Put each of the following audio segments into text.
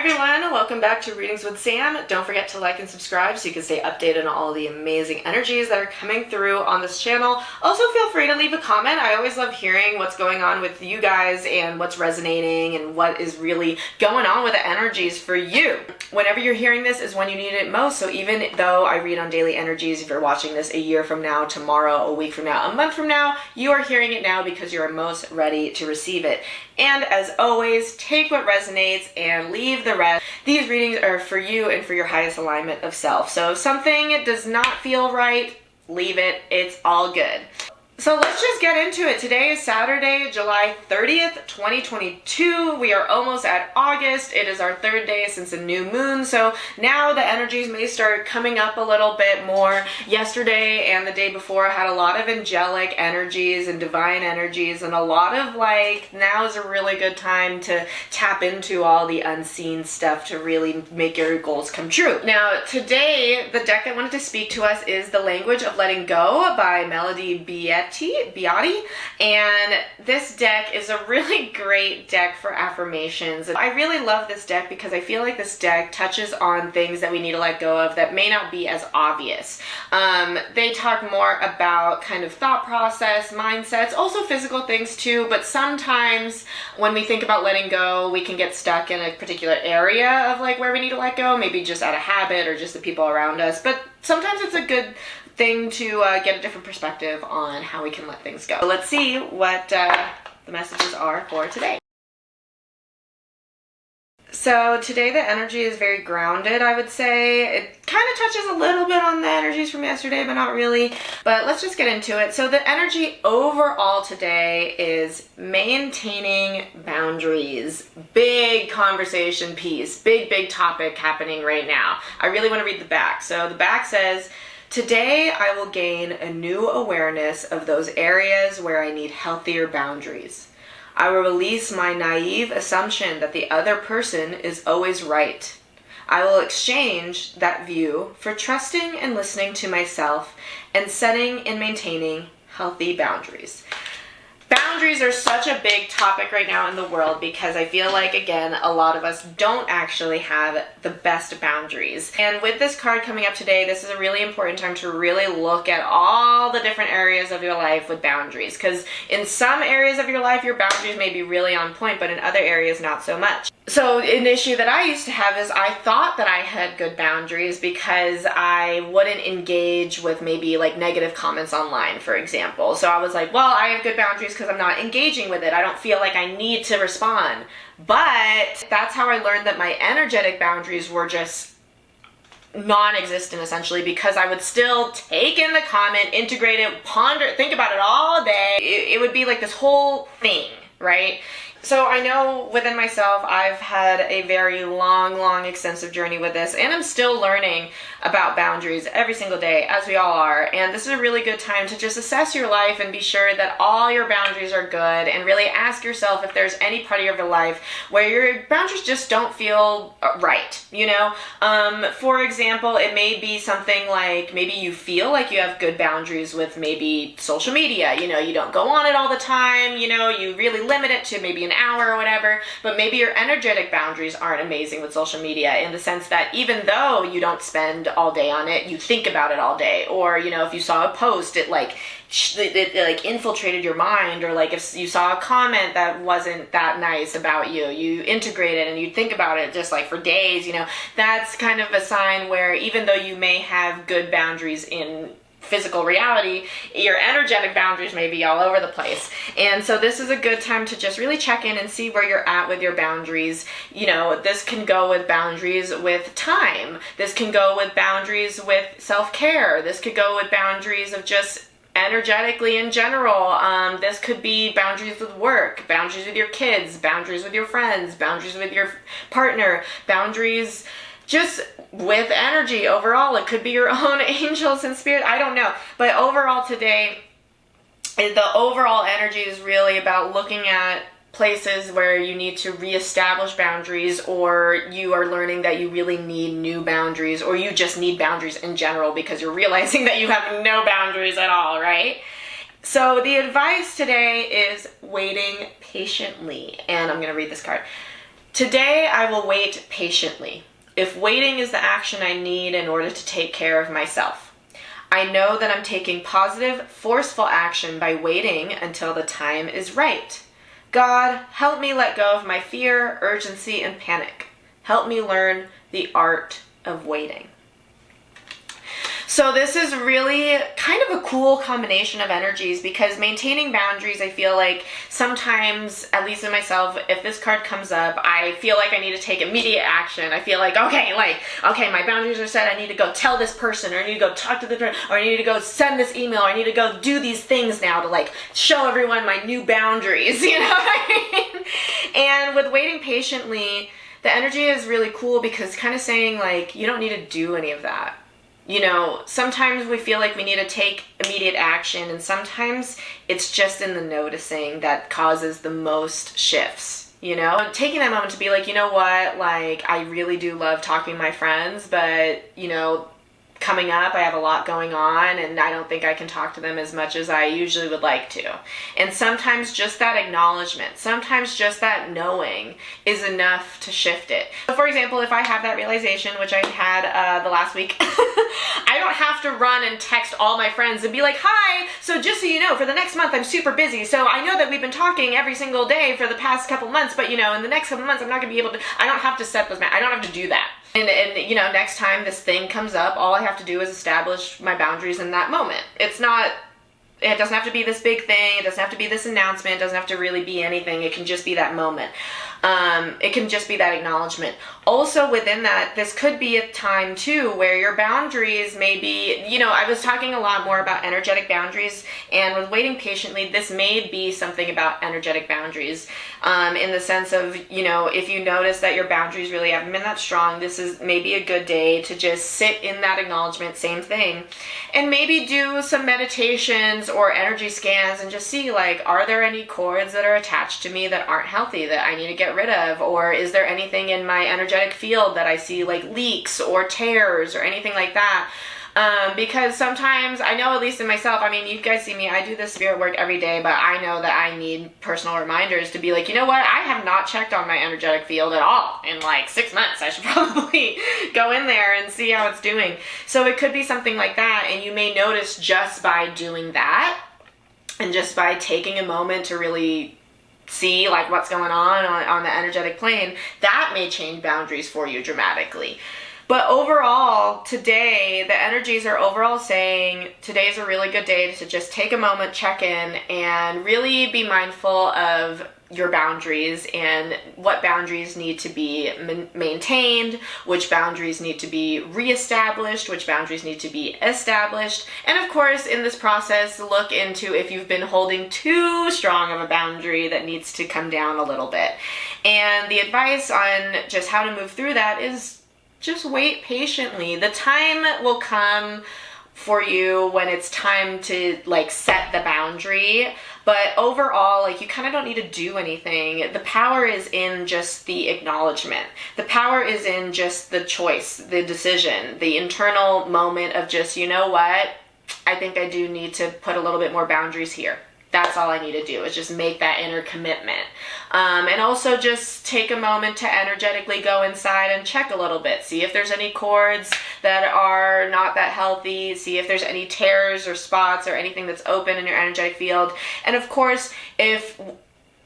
everyone, welcome back to Readings with Sam. Don't forget to like and subscribe so you can stay updated on all the amazing energies that are coming through on this channel. Also, feel free to leave a comment. I always love hearing what's going on with you guys and what's resonating and what is really going on with the energies for you. Whenever you're hearing this is when you need it most, so even though I read on daily energies, if you're watching this a year from now, tomorrow, a week from now, a month from now, you are hearing it now because you're most ready to receive it. And as always, take what resonates and leave the rest. These readings are for you and for your highest alignment of self. So if something does not feel right, leave it. It's all good. So let's just get into it. Today is Saturday, July 30th, 2022. We are almost at August. It is our third day since a new moon. So now the energies may start coming up a little bit more. Yesterday and the day before I had a lot of angelic energies and divine energies and a lot of now is a really good time to tap into all the unseen stuff to really make your goals come true. Now today, the deck I wanted to speak to us is The Language of Letting Go by Melody Beatty, and this deck is a really great deck for affirmations. I really love this deck because I feel like this deck touches on things that we need to let go of that may not be as obvious. They talk more about kind of thought process, mindsets, also physical things too, but sometimes when we think about letting go, we can get stuck in a particular area of where we need to let go, maybe just out of habit or just the people around us, but sometimes it's a good thing to get a different perspective on how we can let things go. So let's see what the messages are for today. So today the energy is very grounded, I would say. It kind of touches a little bit on the energies from yesterday, but not really. But let's just get into it. So the energy overall today is maintaining boundaries. Big conversation piece, big topic happening right now. I really want to read the back. So the back says, today, I will gain a new awareness of those areas where I need healthier boundaries. I will release my naive assumption that the other person is always right. I will exchange that view for trusting and listening to myself and setting and maintaining healthy boundaries. Boundaries are such a big topic right now in the world because I feel like, again, a lot of us don't actually have the best boundaries. And with this card coming up today, this is a really important time to really look at all the different areas of your life with boundaries, because in some areas of your life, your boundaries may be really on point, but in other areas, not so much. So an issue that I used to have is I thought that I had good boundaries because I wouldn't engage with maybe negative comments online, for example. So I was like, well, I have good boundaries because I'm not engaging with it. I don't feel like I need to respond. But that's how I learned that my energetic boundaries were just non-existent, essentially, because I would still take in the comment, integrate it, ponder, think about it all day. It would be like this whole thing, right? So I know within myself, I've had a very long, extensive journey with this, and I'm still learning about boundaries every single day, as we all are. And this is a really good time to just assess your life and be sure that all your boundaries are good, and really ask yourself if there's any part of your life where your boundaries just don't feel right, you know? For example, it may be something like maybe you feel like you have good boundaries with maybe social media, you know, you don't go on it all the time, you know, you really limit it to maybe an hour or whatever, but maybe your energetic boundaries aren't amazing with social media in the sense that even though you don't spend all day on it, you think about it all day. Or, you know, if you saw a post, it infiltrated your mind, or if you saw a comment that wasn't that nice about you, you integrate it and you think about it just for days, you know, that's kind of a sign where even though you may have good boundaries in physical reality, your energetic boundaries may be all over the place. And so this is a good time to just really check in and see where you're at with your boundaries. You know, this can go with boundaries with time. This can go with boundaries with self-care. This could go with boundaries of just energetically in general. This could be boundaries with work, boundaries with your kids, boundaries with your friends, boundaries with your partner, boundaries just with energy overall. It could be your own angels and spirit, I don't know. But overall today, the overall energy is really about looking at places where you need to reestablish boundaries, or you are learning that you really need new boundaries, or you just need boundaries in general because you're realizing that you have no boundaries at all, right? So the advice today is waiting patiently, and I'm going to read this card. Today I will wait patiently. If waiting is the action I need in order to take care of myself, I know that I'm taking positive, forceful action by waiting until the time is right. God, help me let go of my fear, urgency, and panic. Help me learn the art of waiting. So this is really kind of a cool combination of energies, because maintaining boundaries, I feel like sometimes, at least in myself, if this card comes up, I feel like I need to take immediate action. I feel like, okay, my boundaries are set. I need to go tell this person, or I need to go talk to the person, or I need to go send this email, or I need to go do these things now to like show everyone my new boundaries, you know what I mean? And with waiting patiently, the energy is really cool, because it's kind of saying like, you don't need to do any of that. You know, sometimes we feel like we need to take immediate action, and sometimes it's just in the noticing that causes the most shifts, you know? And taking that moment to be like, you know what, like, I really do love talking to my friends, but, you know, coming up, I have a lot going on, and I don't think I can talk to them as much as I usually would like to. And sometimes just that acknowledgement, sometimes just that knowing is enough to shift it. So for example, if I have that realization, which I had the last week, I don't have to run and text all my friends and be like, hi, so just so you know, for the next month I'm super busy, so I know that we've been talking every single day for the past couple months, but you know, in the next couple months I'm not going to be able to, I don't have to set those, I don't have to do that. And you know, next time this thing comes up, all I have to do is establish my boundaries in that moment. It doesn't have to be this big thing. It doesn't have to be this announcement. It doesn't have to really be anything. It can just be that moment. It can just be that acknowledgement. Also within that, this could be a time too where your boundaries may be, you know, I was talking a lot more about energetic boundaries, and with waiting patiently, this may be something about energetic boundaries, in the sense of, you know, if you notice that your boundaries really haven't been that strong, this is maybe a good day to just sit in that acknowledgement, same thing, and maybe do some meditations or energy scans and just see, like, are there any cords that are attached to me that aren't healthy that I need to get rid of? Or is there anything in my energetic field that I see like leaks or tears or anything like that? Because sometimes, I know, at least in myself, I mean, you guys see me, I do this spirit work every day, but I know that I need personal reminders to be like, you know what, I have not checked on my energetic field at all in like 6 months. I should probably go in there and see how it's doing. So it could be something like that, and you may notice just by doing that, and just by taking a moment to really see like what's going on the energetic plane, that may change boundaries for you dramatically. But overall, today, the energies are overall saying today's a really good day to just take a moment, check in, and really be mindful of your boundaries and what boundaries need to be maintained, which boundaries need to be reestablished, which boundaries need to be established. And of course, in this process, look into if you've been holding too strong of a boundary that needs to come down a little bit. And the advice on just how to move through that is just wait patiently. The time will come for you when it's time to like set the boundary, but overall, like, you kind of don't need to do anything. The power is in just the acknowledgement. The power is in just the choice, the decision, the internal moment of just, you know what, I think I do need to put a little bit more boundaries here. That's all I need to do, is just make that inner commitment. And also just take a moment to energetically go inside and check a little bit. See if there's any cords that are not that healthy. See if there's any tears or spots or anything that's open in your energetic field. And of course, if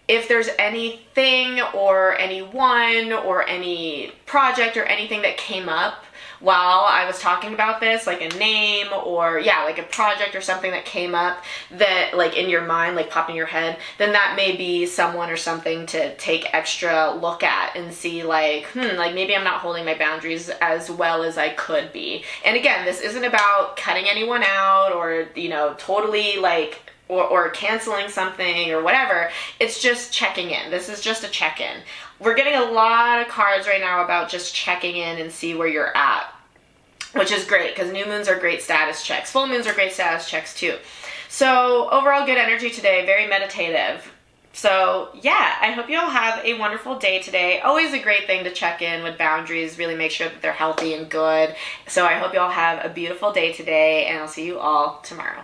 there's anything or anyone or any project or anything that came up while I was talking about this, like a name or like a project or something that came up that like in your mind, like popped in your head, then that may be someone or something to take extra look at and see like, like maybe I'm not holding my boundaries as well as I could be. And again, this isn't about cutting anyone out or, you know, totally like, or canceling something or whatever. It's just checking in. This is just a check-in. We're getting a lot of cards right now about just checking in and see where you're at, which is great because new moons are great status checks. Full moons are great status checks too. So overall good energy today, very meditative. So yeah, I hope you all have a wonderful day today. Always a great thing to check in with boundaries, really make sure that they're healthy and good. So I hope you all have a beautiful day today, and I'll see you all tomorrow.